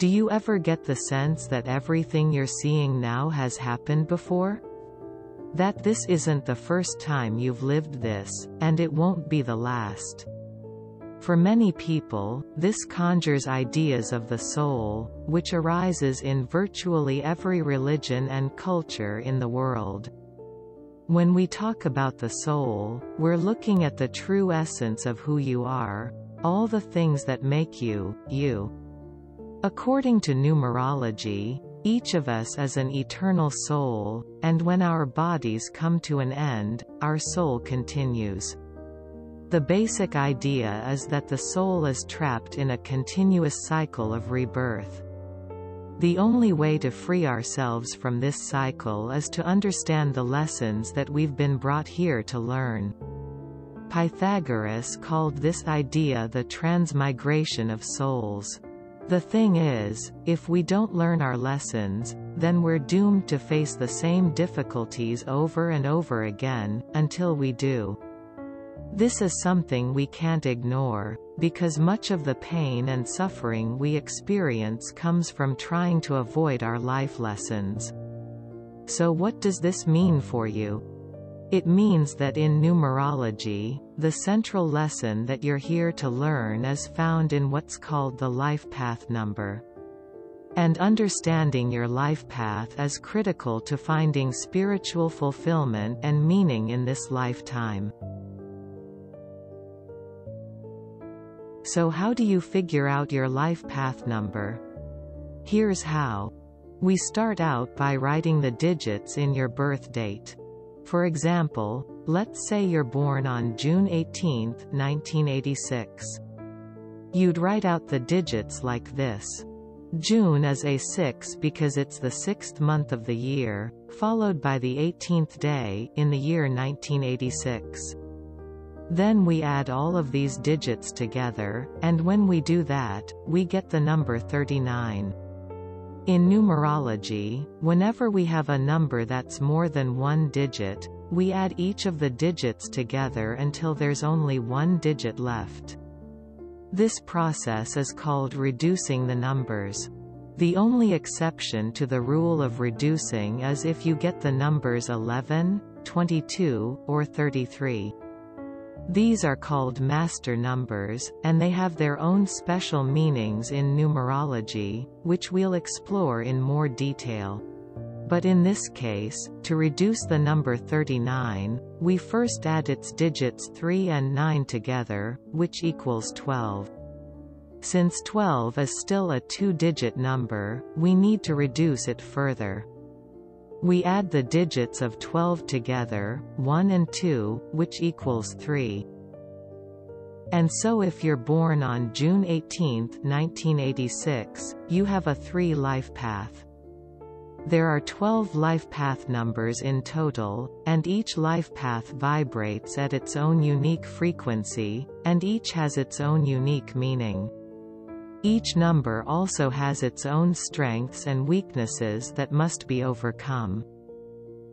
Do you ever get the sense that everything you're seeing now has happened before? That this isn't the first time you've lived this, and it won't be the last. For many people, this conjures ideas of the soul, which arises in virtually every religion and culture in the world. When we talk about the soul, we're looking at the true essence of who you are, all the things that make you, you. According to numerology, each of us is an eternal soul, and when our bodies come to an end, our soul continues. The basic idea is that the soul is trapped in a continuous cycle of rebirth. The only way to free ourselves from this cycle is to understand the lessons that we've been brought here to learn. Pythagoras called this idea the transmigration of souls. The thing is, if we don't learn our lessons, then we're doomed to face the same difficulties over and over again, until we do. This is something we can't ignore, because much of the pain and suffering we experience comes from trying to avoid our life lessons. So what does this mean for you? It means that in numerology, the central lesson that you're here to learn is found in what's called the life path number. And understanding your life path is critical to finding spiritual fulfillment and meaning in this lifetime. So how do you figure out your life path number? Here's how. We start out by writing the digits in your birth date. For example, let's say you're born on June 18, 1986. You'd write out the digits like this. June is a 6 because it's the 6th month of the year, followed by the 18th day in the year 1986. Then we add all of these digits together, and when we do that, we get the number 39. In numerology, whenever we have a number that's more than one digit, we add each of the digits together until there's only one digit left. This process is called reducing the numbers. The only exception to the rule of reducing is if you get the numbers 11, 22, or 33. These are called master numbers, and they have their own special meanings in numerology, which we'll explore in more detail. But in this case, to reduce the number 39, we first add its digits 3 and 9 together, which equals 12. Since 12 is still a two-digit number, we need to reduce it further. We add the digits of 12 together, 1 and 2, which equals 3. And so if you're born on June 18, 1986, you have a 3 life path. There are 12 life path numbers in total, and each life path vibrates at its own unique frequency, and each has its own unique meaning. Each number also has its own strengths and weaknesses that must be overcome.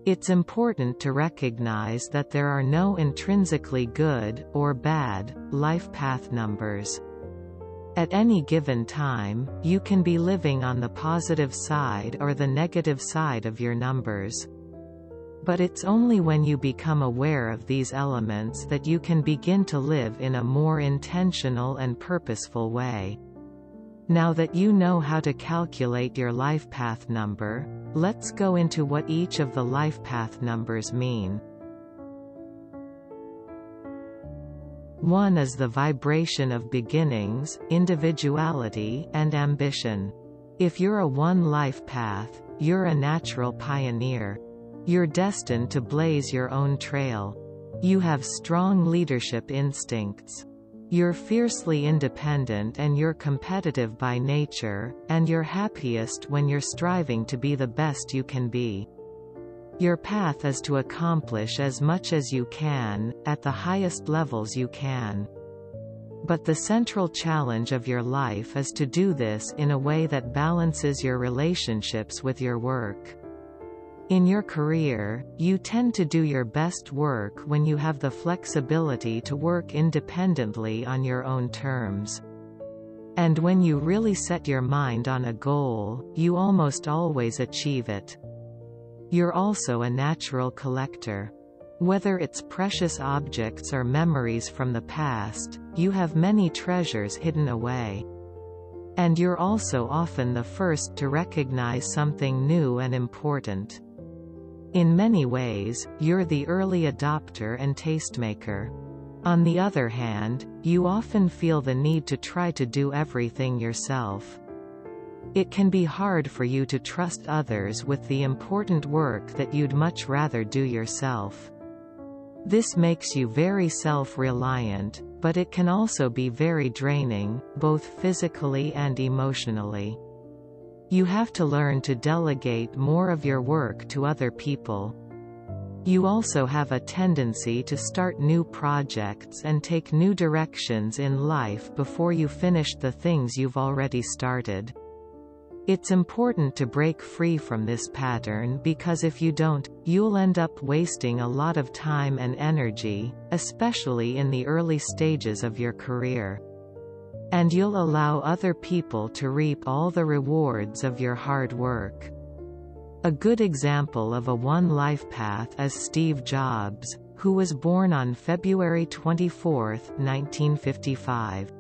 It's important to recognize that there are no intrinsically good, or bad, life path numbers. At any given time, you can be living on the positive side or the negative side of your numbers. But it's only when you become aware of these elements that you can begin to live in a more intentional and purposeful way. Now that you know how to calculate your life path number, let's go into what each of the life path numbers mean. 1 is the vibration of beginnings, individuality, and ambition. If you're a 1 life path, you're a natural pioneer. You're destined to blaze your own trail. You have strong leadership instincts. You're fiercely independent and you're competitive by nature, and you're happiest when you're striving to be the best you can be. Your path is to accomplish as much as you can, at the highest levels you can. But the central challenge of your life is to do this in a way that balances your relationships with your work. In your career, you tend to do your best work when you have the flexibility to work independently on your own terms. And when you really set your mind on a goal, you almost always achieve it. You're also a natural collector. Whether it's precious objects or memories from the past, you have many treasures hidden away. And you're also often the first to recognize something new and important. In many ways, you're the early adopter and tastemaker. On the other hand, you often feel the need to try to do everything yourself. It can be hard for you to trust others with the important work that you'd much rather do yourself. This makes you very self-reliant, but it can also be very draining, both physically and emotionally. You have to learn to delegate more of your work to other people. You also have a tendency to start new projects and take new directions in life before you finish the things you've already started. It's important to break free from this pattern because if you don't, you'll end up wasting a lot of time and energy, especially in the early stages of your career. And you'll allow other people to reap all the rewards of your hard work. A good example of a one-life path is Steve Jobs, who was born on February 24, 1955.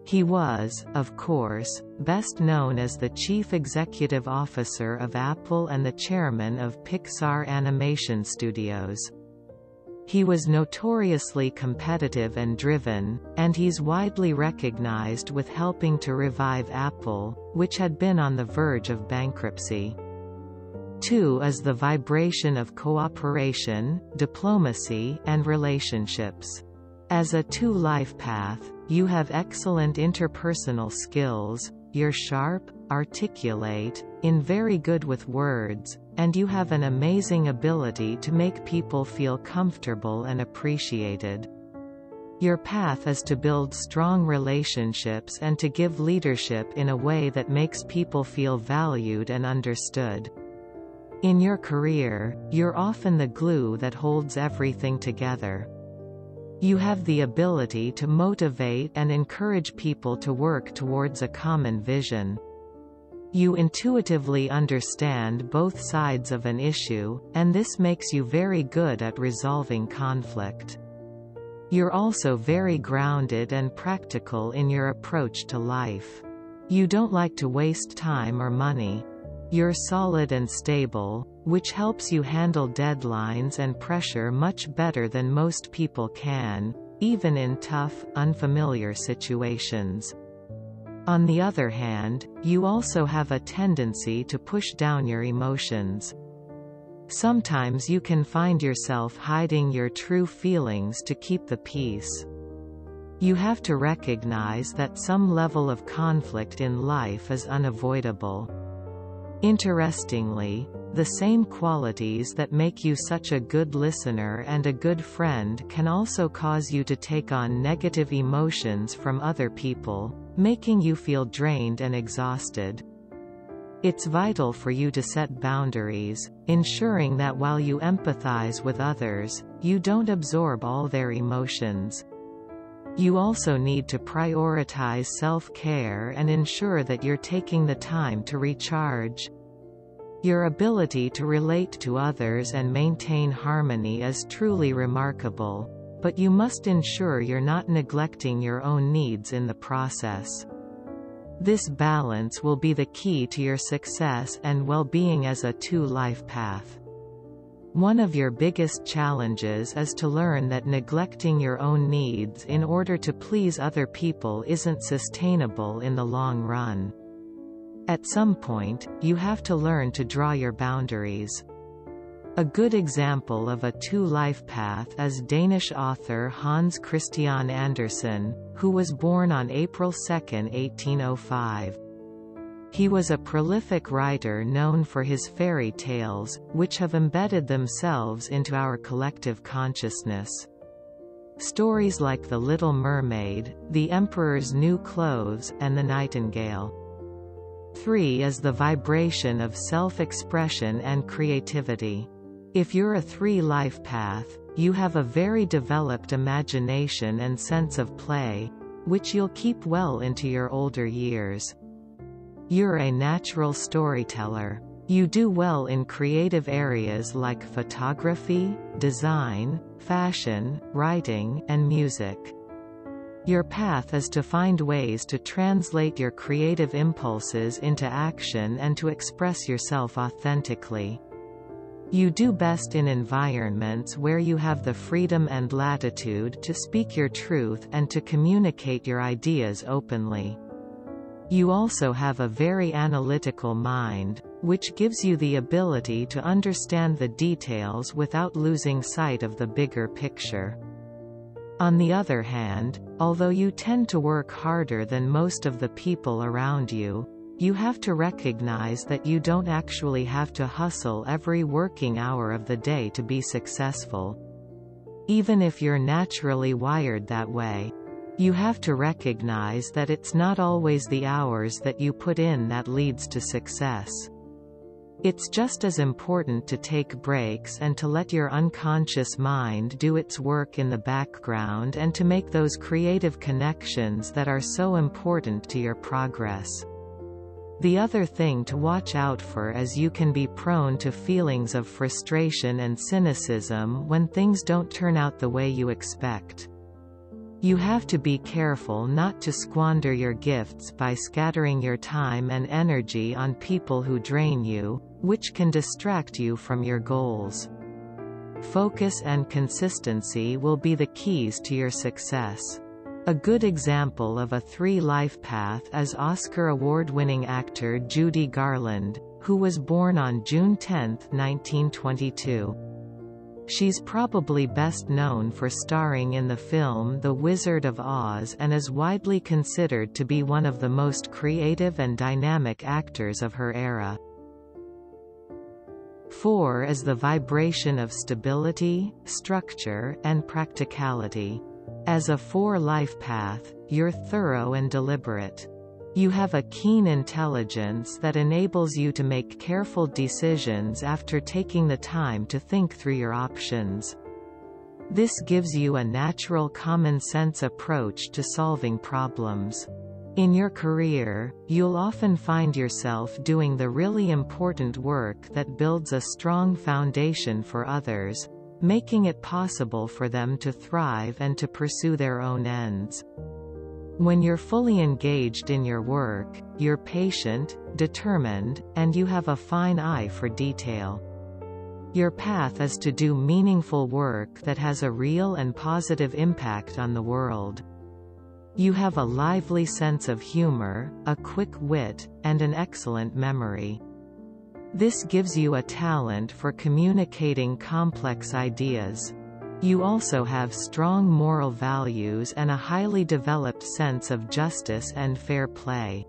He was, of course, best known as the chief executive officer of Apple and the chairman of Pixar Animation Studios. He was notoriously competitive and driven, and he's widely recognized with helping to revive Apple, which had been on the verge of bankruptcy. 2 is the vibration of cooperation, diplomacy, and relationships. As a two-life path, you have excellent interpersonal skills, you're sharp, articulate, and very good with words, and you have an amazing ability to make people feel comfortable and appreciated. Your path is to build strong relationships and to give leadership in a way that makes people feel valued and understood. In your career, you're often the glue that holds everything together. You have the ability to motivate and encourage people to work towards a common vision. You intuitively understand both sides of an issue, and this makes you very good at resolving conflict. You're also very grounded and practical in your approach to life. You don't like to waste time or money. You're solid and stable, which helps you handle deadlines and pressure much better than most people can, even in tough, unfamiliar situations. On the other hand, you also have a tendency to push down your emotions. Sometimes you can find yourself hiding your true feelings to keep the peace. You have to recognize that some level of conflict in life is unavoidable. Interestingly, the same qualities that make you such a good listener and a good friend can also cause you to take on negative emotions from other people, making you feel drained and exhausted. It's vital for you to set boundaries, ensuring that while you empathize with others, you don't absorb all their emotions. You also need to prioritize self-care and ensure that you're taking the time to recharge. Your ability to relate to others and maintain harmony is truly remarkable, but you must ensure you're not neglecting your own needs in the process. This balance will be the key to your success and well-being as a two-life path. One of your biggest challenges is to learn that neglecting your own needs in order to please other people isn't sustainable in the long run. At some point, you have to learn to draw your boundaries. A good example of a two-life path is Danish author Hans Christian Andersen, who was born on April 2, 1805. He was a prolific writer known for his fairy tales, which have embedded themselves into our collective consciousness. Stories like The Little Mermaid, The Emperor's New Clothes, and The Nightingale. 3 is the vibration of self-expression and creativity. If you're a three-life path, you have a very developed imagination and sense of play, which you'll keep well into your older years. You're a natural storyteller. You do well in creative areas like photography, design, fashion, writing, and music. Your path is to find ways to translate your creative impulses into action and to express yourself authentically. You do best in environments where you have the freedom and latitude to speak your truth and to communicate your ideas openly. You also have a very analytical mind, which gives you the ability to understand the details without losing sight of the bigger picture. On the other hand, although you tend to work harder than most of the people around you, you have to recognize that you don't actually have to hustle every working hour of the day to be successful. Even if you're naturally wired that way, you have to recognize that it's not always the hours that you put in that leads to success. It's just as important to take breaks and to let your unconscious mind do its work in the background and to make those creative connections that are so important to your progress. The other thing to watch out for is you can be prone to feelings of frustration and cynicism when things don't turn out the way you expect. You have to be careful not to squander your gifts by scattering your time and energy on people who drain you, which can distract you from your goals. Focus and consistency will be the keys to your success. A good example of a three-life path is Oscar award-winning actor Judy Garland, who was born on June 10, 1922. She's probably best known for starring in the film The Wizard of Oz and is widely considered to be one of the most creative and dynamic actors of her era. 4 is the vibration of stability, structure, and practicality. As a 4-life path, you're thorough and deliberate. You have a keen intelligence that enables you to make careful decisions after taking the time to think through your options. This gives you a natural common-sense approach to solving problems. In your career, you'll often find yourself doing the really important work that builds a strong foundation for others, making it possible for them to thrive and to pursue their own ends. When you're fully engaged in your work, you're patient, determined, and you have a fine eye for detail. Your path is to do meaningful work that has a real and positive impact on the world. You have a lively sense of humor, a quick wit, and an excellent memory. This gives you a talent for communicating complex ideas. You also have strong moral values and a highly developed sense of justice and fair play.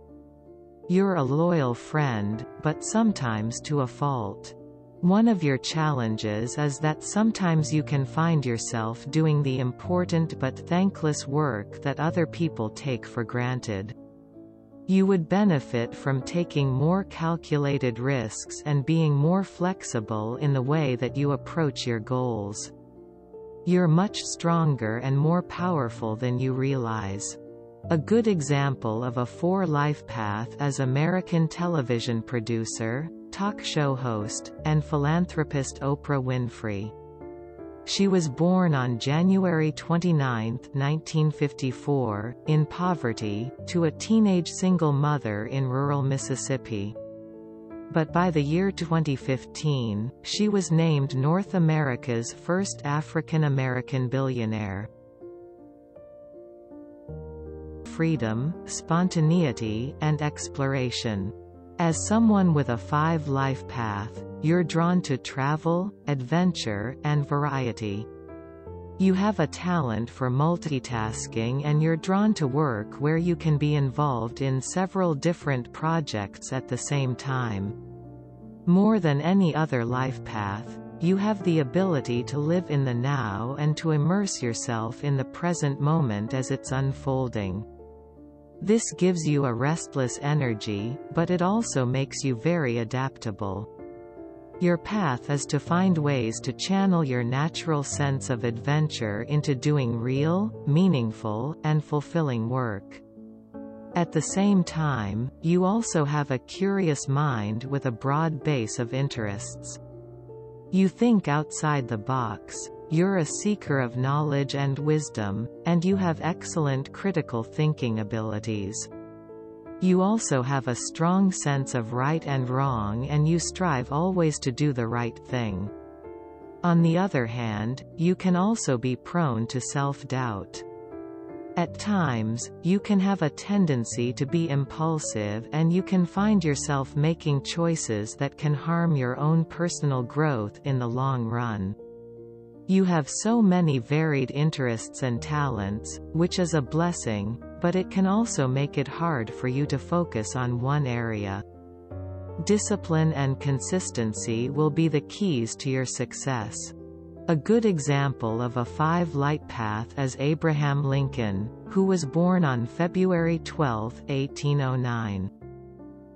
You're a loyal friend, but sometimes to a fault. One of your challenges is that sometimes you can find yourself doing the important but thankless work that other people take for granted. You would benefit from taking more calculated risks and being more flexible in the way that you approach your goals. You're much stronger and more powerful than you realize. A good example of a 4-life path is American television producer, talk show host, and philanthropist Oprah Winfrey. She was born on January 29, 1954, in poverty, to a teenage single mother in rural Mississippi. But by the year 2015, she was named North America's first African American billionaire. Freedom, spontaneity, and exploration. As someone with a 5-life path, you're drawn to travel, adventure, and variety. You have a talent for multitasking and you're drawn to work where you can be involved in several different projects at the same time. More than any other life path, you have the ability to live in the now and to immerse yourself in the present moment as it's unfolding. This gives you a restless energy, but it also makes you very adaptable. Your path is to find ways to channel your natural sense of adventure into doing real, meaningful, and fulfilling work. At the same time, you also have a curious mind with a broad base of interests. You think outside the box, you're a seeker of knowledge and wisdom, and you have excellent critical thinking abilities. You also have a strong sense of right and wrong, and you strive always to do the right thing. On the other hand, you can also be prone to self-doubt. At times, you can have a tendency to be impulsive, and you can find yourself making choices that can harm your own personal growth in the long run. You have so many varied interests and talents, which is a blessing, but it can also make it hard for you to focus on one area. Discipline and consistency will be the keys to your success. A good example of a 5 light path is Abraham Lincoln, who was born on February 12, 1809.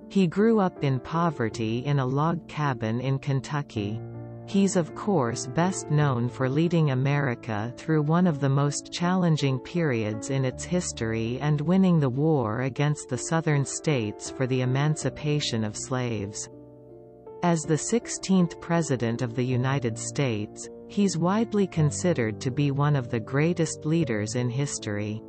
He grew up in poverty in a log cabin in Kentucky. He's of course best known for leading America through one of the most challenging periods in its history and winning the war against the Southern states for the emancipation of slaves. As the 16th President of the United States, he's widely considered to be one of the greatest leaders in history.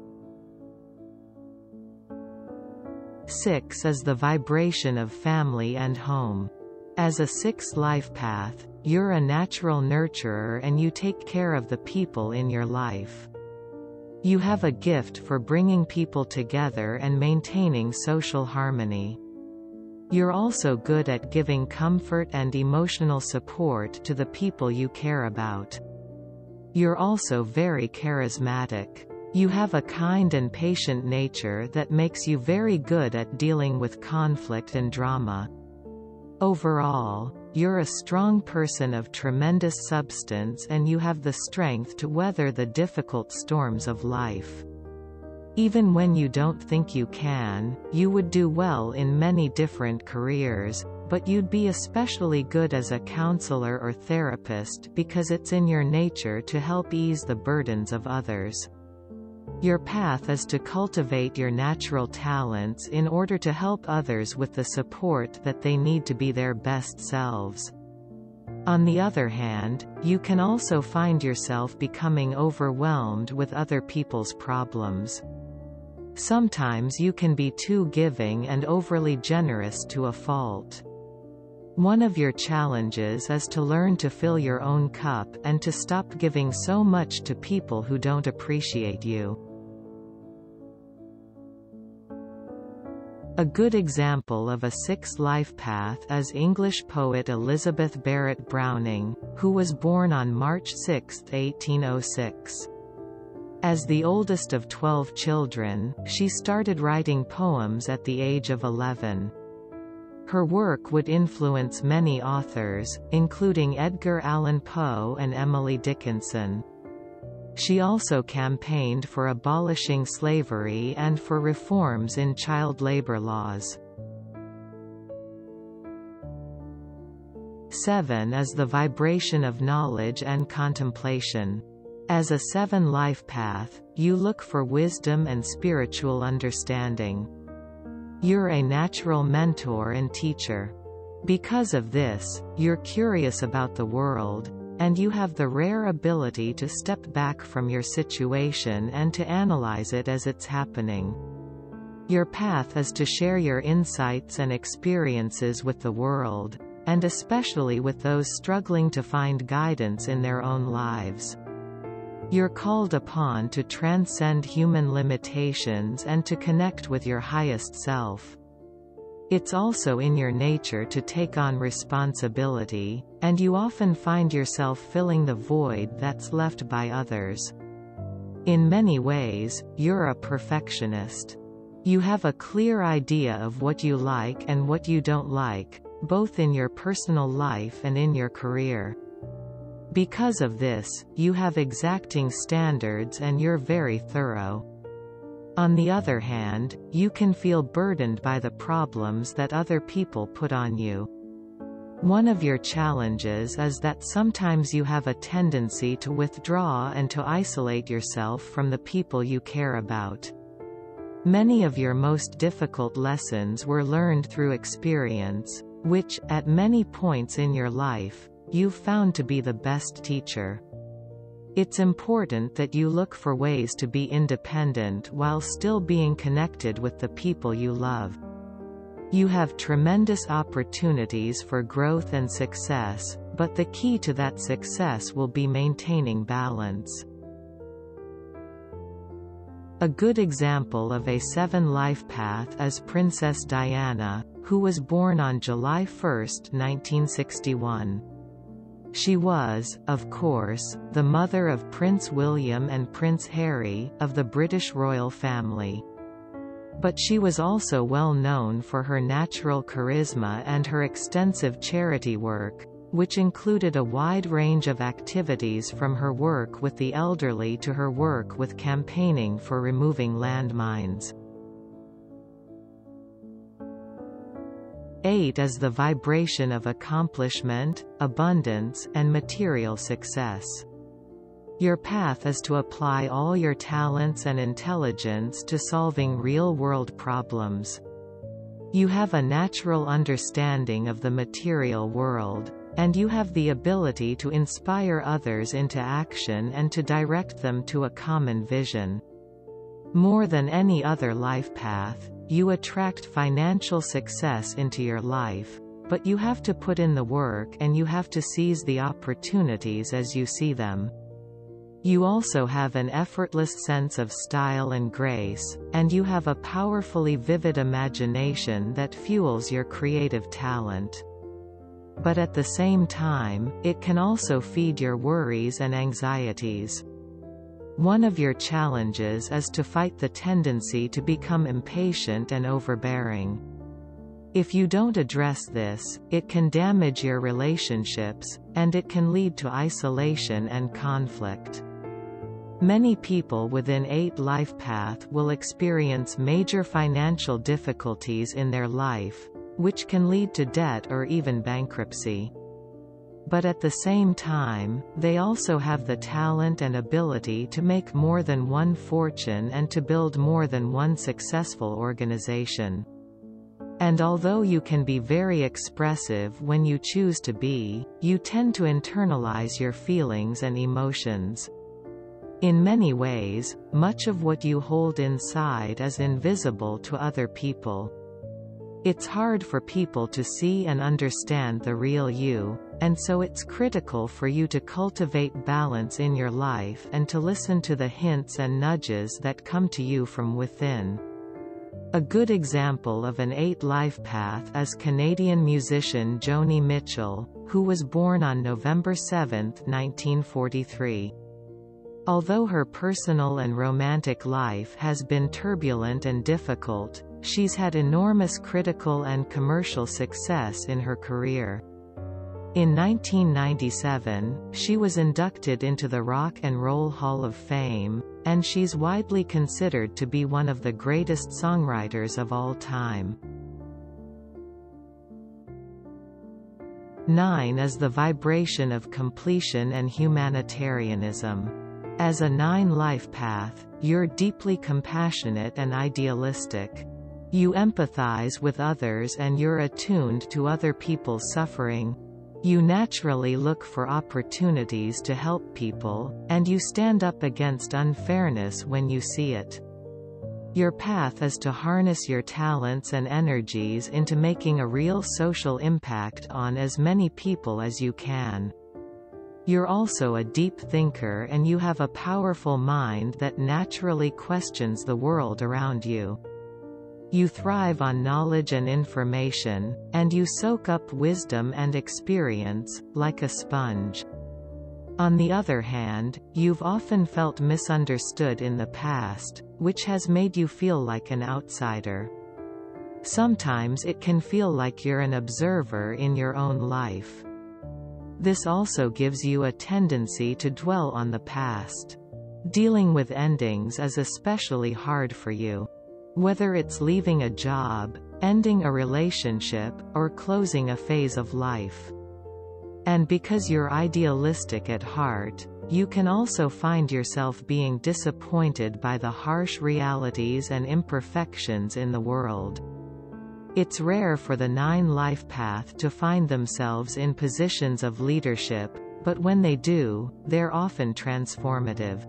6 is the vibration of family and home. As a 6 life path, you're a natural nurturer and you take care of the people in your life. You have a gift for bringing people together and maintaining social harmony. You're also good at giving comfort and emotional support to the people you care about. You're also very charismatic. You have a kind and patient nature that makes you very good at dealing with conflict and drama. Overall, you're a strong person of tremendous substance, and you have the strength to weather the difficult storms of life. Even when you don't think you can, you would do well in many different careers, but you'd be especially good as a counselor or therapist because it's in your nature to help ease the burdens of others. Your path is to cultivate your natural talents in order to help others with the support that they need to be their best selves. On the other hand, you can also find yourself becoming overwhelmed with other people's problems. Sometimes you can be too giving and overly generous to a fault. One of your challenges is to learn to fill your own cup and to stop giving so much to people who don't appreciate you. A good example of a 6 life path is English poet Elizabeth Barrett Browning, who was born on March 6, 1806. As the oldest of 12 children, she started writing poems at the age of 11. Her work would influence many authors, including Edgar Allan Poe and Emily Dickinson. She also campaigned for abolishing slavery and for reforms in child labor laws. 7 is the vibration of knowledge and contemplation. As a 7 life path, you look for wisdom and spiritual understanding. You're a natural mentor and teacher. Because of this, you're curious about the world, and you have the rare ability to step back from your situation and to analyze it as it's happening. Your path is to share your insights and experiences with the world, and especially with those struggling to find guidance in their own lives. You're called upon to transcend human limitations and to connect with your highest self. It's also in your nature to take on responsibility, and you often find yourself filling the void that's left by others. In many ways, you're a perfectionist. You have a clear idea of what you like and what you don't like, both in your personal life and in your career. Because of this, you have exacting standards and you're very thorough. On the other hand, you can feel burdened by the problems that other people put on you. One of your challenges is that sometimes you have a tendency to withdraw and to isolate yourself from the people you care about. Many of your most difficult lessons were learned through experience, which, at many points in your life, you've found to be the best teacher. It's important that you look for ways to be independent while still being connected with the people you love. You have tremendous opportunities for growth and success, but the key to that success will be maintaining balance. A good example of a 7-life path is Princess Diana, who was born on July 1, 1961. She was, of course, the mother of Prince William and Prince Harry, of the British royal family. But she was also well known for her natural charisma and her extensive charity work, which included a wide range of activities from her work with the elderly to her work with campaigning for removing landmines. 8 is the vibration of accomplishment, abundance, and material success. Your path is to apply all your talents and intelligence to solving real-world problems. You have a natural understanding of the material world, and you have the ability to inspire others into action and to direct them to a common vision. More than any other life path, you attract financial success into your life, but you have to put in the work and you have to seize the opportunities as you see them. You also have an effortless sense of style and grace, and you have a powerfully vivid imagination that fuels your creative talent. But at the same time, it can also feed your worries and anxieties. One of your challenges is to fight the tendency to become impatient and overbearing. If you don't address this, it can damage your relationships, and it can lead to isolation and conflict. Many people within 8-life path will experience major financial difficulties in their life, which can lead to debt or even bankruptcy. But at the same time, they also have the talent and ability to make more than one fortune and to build more than one successful organization. And although you can be very expressive when you choose to be, you tend to internalize your feelings and emotions. In many ways, much of what you hold inside is invisible to other people. It's hard for people to see and understand the real you, and so it's critical for you to cultivate balance in your life and to listen to the hints and nudges that come to you from within. A good example of an 8-life path is Canadian musician Joni Mitchell, who was born on November 7, 1943. Although her personal and romantic life has been turbulent and difficult, she's had enormous critical and commercial success in her career. In 1997, she was inducted into the Rock and Roll Hall of Fame, and she's widely considered to be one of the greatest songwriters of all time. 9 is the vibration of completion and humanitarianism. As a 9-life path, you're deeply compassionate and idealistic. You empathize with others and you're attuned to other people's suffering. You naturally look for opportunities to help people, and you stand up against unfairness when you see it. Your path is to harness your talents and energies into making a real social impact on as many people as you can. You're also a deep thinker and you have a powerful mind that naturally questions the world around you. You thrive on knowledge and information, and you soak up wisdom and experience, like a sponge. On the other hand, you've often felt misunderstood in the past, which has made you feel like an outsider. Sometimes it can feel like you're an observer in your own life. This also gives you a tendency to dwell on the past. Dealing with endings is especially hard for you. Whether it's leaving a job, ending a relationship, or closing a phase of life. And because you're idealistic at heart, you can also find yourself being disappointed by the harsh realities and imperfections in the world. It's rare for the 9 life path to find themselves in positions of leadership, but when they do, they're often transformative.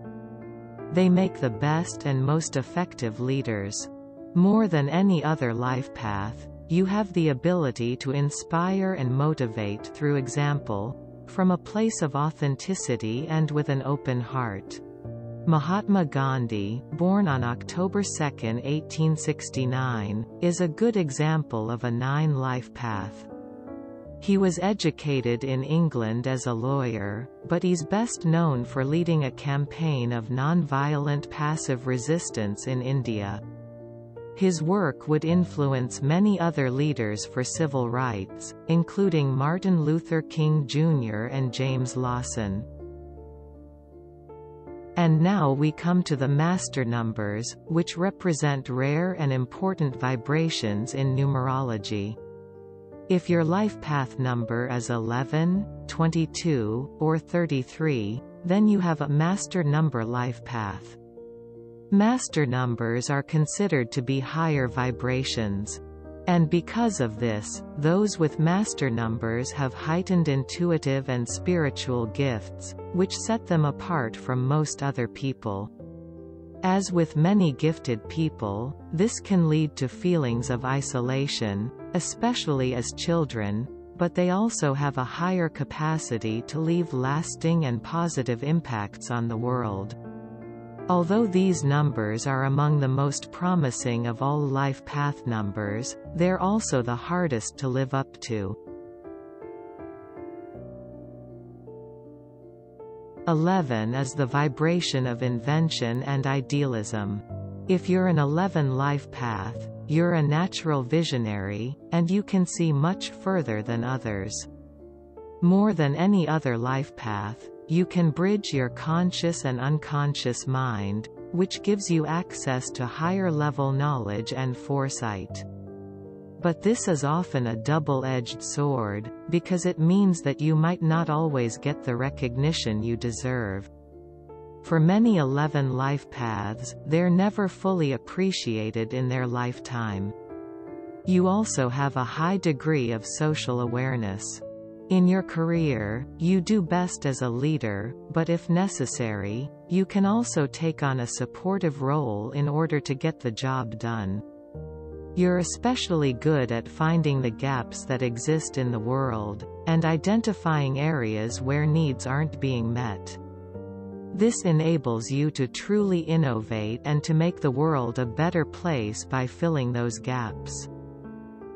They make the best and most effective leaders. More than any other life path, you have the ability to inspire and motivate through example, from a place of authenticity and with an open heart. Mahatma Gandhi, born on October 2, 1869, is a good example of a 9 life path. He was educated in England as a lawyer, but he's best known for leading a campaign of non-violent passive resistance in India. His work would influence many other leaders for civil rights, including Martin Luther King Jr. and James Lawson. And now we come to the master numbers, which represent rare and important vibrations in numerology. If your life path number is 11, 22, or 33, then you have a master number life path. Master numbers are considered to be higher vibrations. And because of this, those with master numbers have heightened intuitive and spiritual gifts, which set them apart from most other people. As with many gifted people, this can lead to feelings of isolation, especially as children, but they also have a higher capacity to leave lasting and positive impacts on the world. Although these numbers are among the most promising of all life path numbers, they're also the hardest to live up to. 11 is the vibration of invention and idealism. If you're an 11 life path, you're a natural visionary, and you can see much further than others. More than any other life path, you can bridge your conscious and unconscious mind, which gives you access to higher-level knowledge and foresight. But this is often a double-edged sword, because it means that you might not always get the recognition you deserve. For many 11 life paths, they're never fully appreciated in their lifetime. You also have a high degree of social awareness. In your career, you do best as a leader, but if necessary, you can also take on a supportive role in order to get the job done. You're especially good at finding the gaps that exist in the world, and identifying areas where needs aren't being met. This enables you to truly innovate and to make the world a better place by filling those gaps.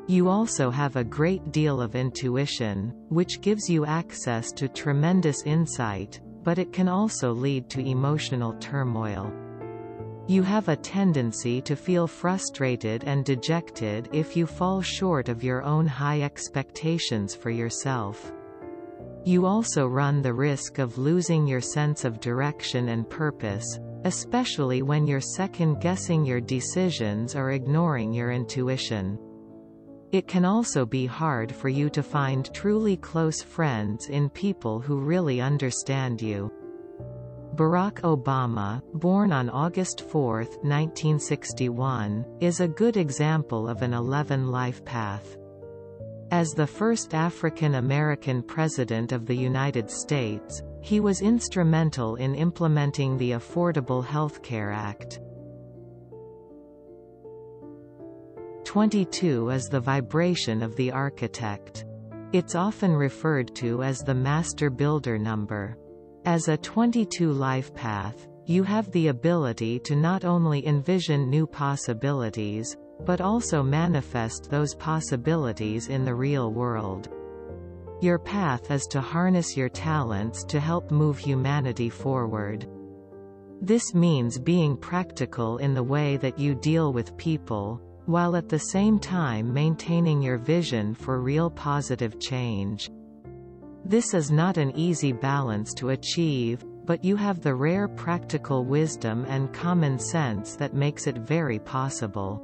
You also have a great deal of intuition, which gives you access to tremendous insight, but it can also lead to emotional turmoil. You have a tendency to feel frustrated and dejected if you fall short of your own high expectations for yourself. You also run the risk of losing your sense of direction and purpose, especially when you're second-guessing your decisions or ignoring your intuition. It can also be hard for you to find truly close friends in people who really understand you. Barack Obama, born on August 4, 1961, is a good example of an 11 life path. As the first African American president of the United States, he was instrumental in implementing the Affordable Health Care Act. 22 is the vibration of the architect. It's often referred to as the master builder number. As a 22 life path, you have the ability to not only envision new possibilities, but also manifest those possibilities in the real world. Your path is to harness your talents to help move humanity forward. This means being practical in the way that you deal with people, while at the same time maintaining your vision for real positive change. This is not an easy balance to achieve, but you have the rare practical wisdom and common sense that makes it very possible.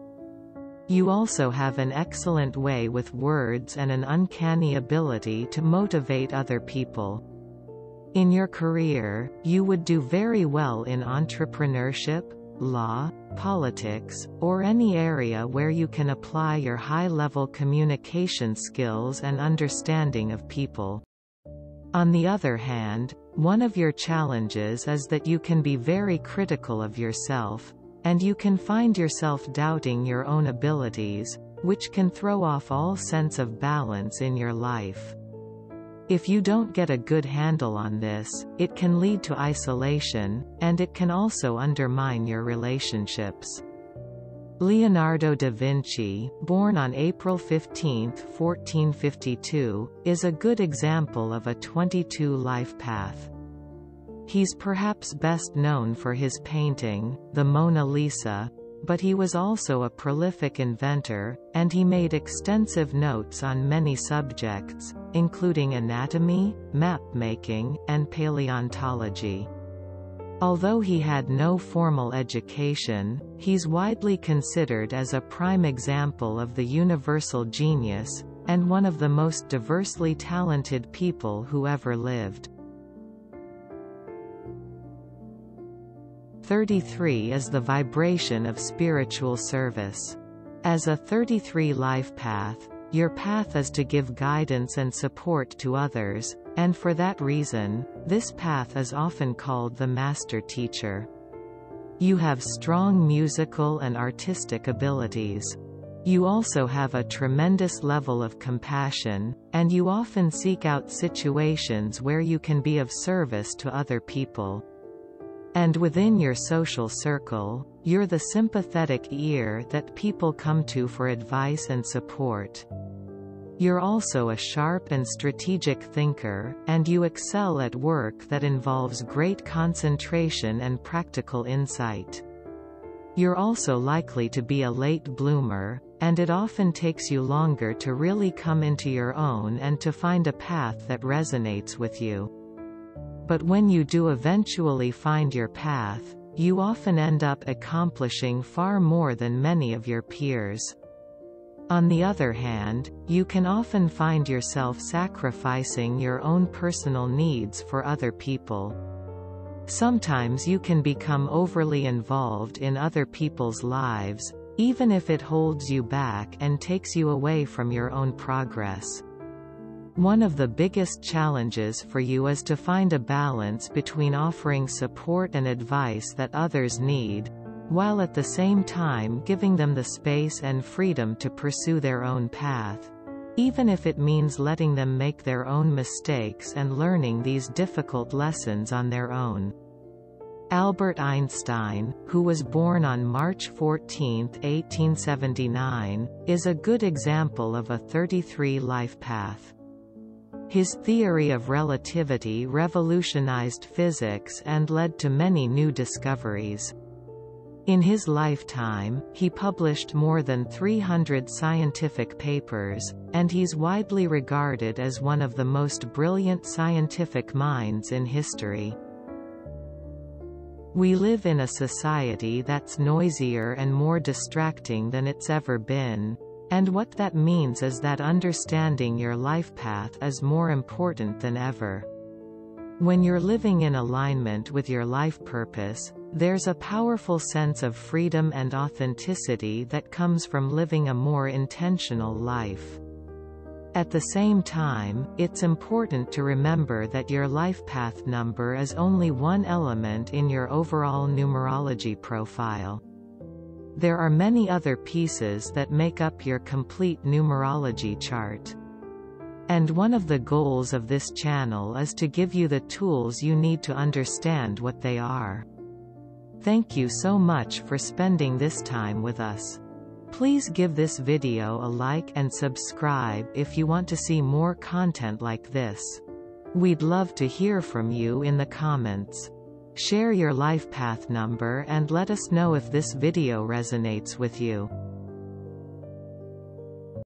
You also have an excellent way with words and an uncanny ability to motivate other people. In your career, you would do very well in entrepreneurship, law, politics, or any area where you can apply your high-level communication skills and understanding of people. On the other hand, one of your challenges is that you can be very critical of yourself, and you can find yourself doubting your own abilities, which can throw off all sense of balance in your life. If you don't get a good handle on this, it can lead to isolation, and it can also undermine your relationships. Leonardo da Vinci, born on April 15, 1452, is a good example of a 22 life path. He's perhaps best known for his painting, the Mona Lisa, but he was also a prolific inventor, and he made extensive notes on many subjects, including anatomy, map-making, and paleontology. Although he had no formal education, he's widely considered as a prime example of the universal genius, and one of the most diversely talented people who ever lived. 33 is the vibration of spiritual service. As a 33 life path, your path is to give guidance and support to others, and for that reason, this path is often called the master teacher. You have strong musical and artistic abilities. You also have a tremendous level of compassion, and you often seek out situations where you can be of service to other people. And within your social circle, you're the sympathetic ear that people come to for advice and support. You're also a sharp and strategic thinker, and you excel at work that involves great concentration and practical insight. You're also likely to be a late bloomer, and it often takes you longer to really come into your own and to find a path that resonates with you. But when you do eventually find your path, you often end up accomplishing far more than many of your peers. On the other hand, you can often find yourself sacrificing your own personal needs for other people. Sometimes you can become overly involved in other people's lives, even if it holds you back and takes you away from your own progress. One of the biggest challenges for you is to find a balance between offering support and advice that others need, while at the same time giving them the space and freedom to pursue their own path, even if it means letting them make their own mistakes and learning these difficult lessons on their own. Albert Einstein, who was born on March 14, 1879, is a good example of a 33 life path. His theory of relativity revolutionized physics and led to many new discoveries. In his lifetime, he published more than 300 scientific papers, and he's widely regarded as one of the most brilliant scientific minds in history. We live in a society that's noisier and more distracting than it's ever been, and what that means is that understanding your life path is more important than ever. When you're living in alignment with your life purpose, there's a powerful sense of freedom and authenticity that comes from living a more intentional life. At the same time, it's important to remember that your life path number is only one element in your overall numerology profile. There are many other pieces that make up your complete numerology chart. And one of the goals of this channel is to give you the tools you need to understand what they are. Thank you so much for spending this time with us. Please give this video a like and subscribe if you want to see more content like this. We'd love to hear from you in the comments. Share your life path number and let us know if this video resonates with you.